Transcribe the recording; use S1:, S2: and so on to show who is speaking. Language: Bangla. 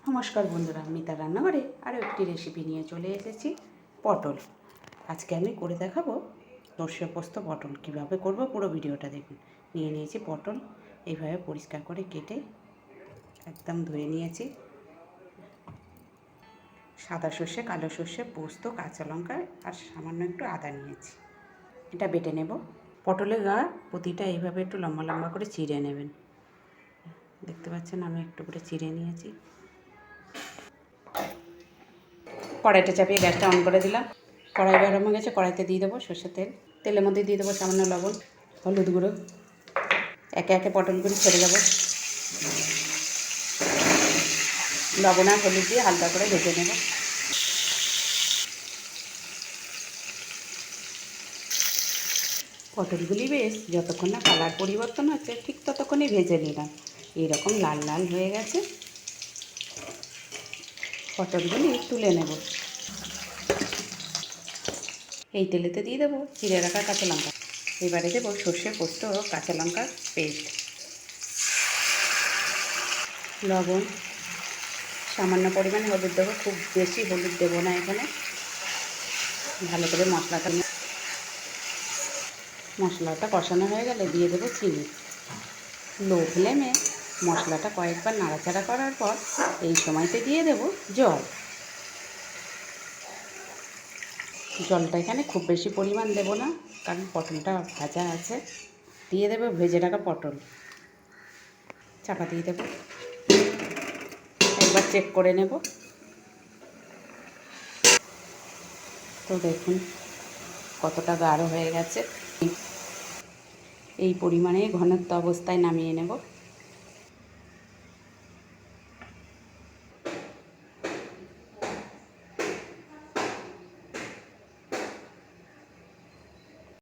S1: নমস্কার বন্ধুরা, মিতার রান্নাঘরে আরও একটি রেসিপি নিয়ে চলে এসেছি। পটল আজকে আমি করে দেখাবো। সর্ষে পোস্ত পটল কীভাবে করব পুরো ভিডিওটা দেখুন। নিয়ে নিয়েছি পটল, এইভাবে পরিষ্কার করে কেটে একদম ধুয়ে নিয়েছি। সাদা সর্ষে, কালো সর্ষে, পোস্ত, কাঁচা লঙ্কা আর সামান্য একটু আদা নিয়েছি। এটা বেটে নেব। পটলের গা প্রতিটা এইভাবে একটু লম্বা লম্বা করে চিড়ে নেবেন। দেখতে পাচ্ছেন আমি একটু করে চিড়ে নিয়েছি। কড়াইটা চাপিয়ে গ্যাসটা অন করে দিলাম। কড়াই গরম হয়ে গেছে, কড়াইতে দিয়ে দেবো সর্ষের তেল। তেলের মধ্যে দিয়ে দেবো সামান্য লবণ, হলুদ গুঁড়ো। একে একে পটলগুলি ছেড়ে দেবো। লবণ আর হলুদ দিয়ে হালকা করে ভেজে নেব। পটলগুলি বেশ যতক্ষণ না কালার পরিবর্তন হচ্ছে ঠিক ততক্ষণই ভেজে নিলাম। এইরকম লাল লাল হয়ে গেছে। পটলগুলি তুলে নেব। এই তেলেতে দিয়ে দেবো চিড়ে রাখা কাঁচা লঙ্কা। এবারে দেবো সর্ষে, পোস্ত ও কাঁচা লঙ্কার পেস্ট, লবণ, সামান্য পরিমাণে হলুদ দেবো, খুব বেশি হলুদ দেবো না এখানে। ভালো করে মশলাটা কষানো হয়ে গেলে দিয়ে দেবো চিনি। লো ফ্লেমে মশলাটা কয়েকবার নাড়াচাড়া করার পর এই সময়তে দিয়ে দেবো জল। জলটা এখানে খুব বেশি পরিমাণ দেবো না, কারণ পটলটা ভাজা আছে। দিয়ে দেবো ভেজে রাখা পটল, চাপা দিয়ে দেবো। একবার চেক করে নেব। তো দেখুন কতটা গাঢ় হয়ে গেছে। এই পরিমাণে ঘনত্ব অবস্থায় নামিয়ে নেব।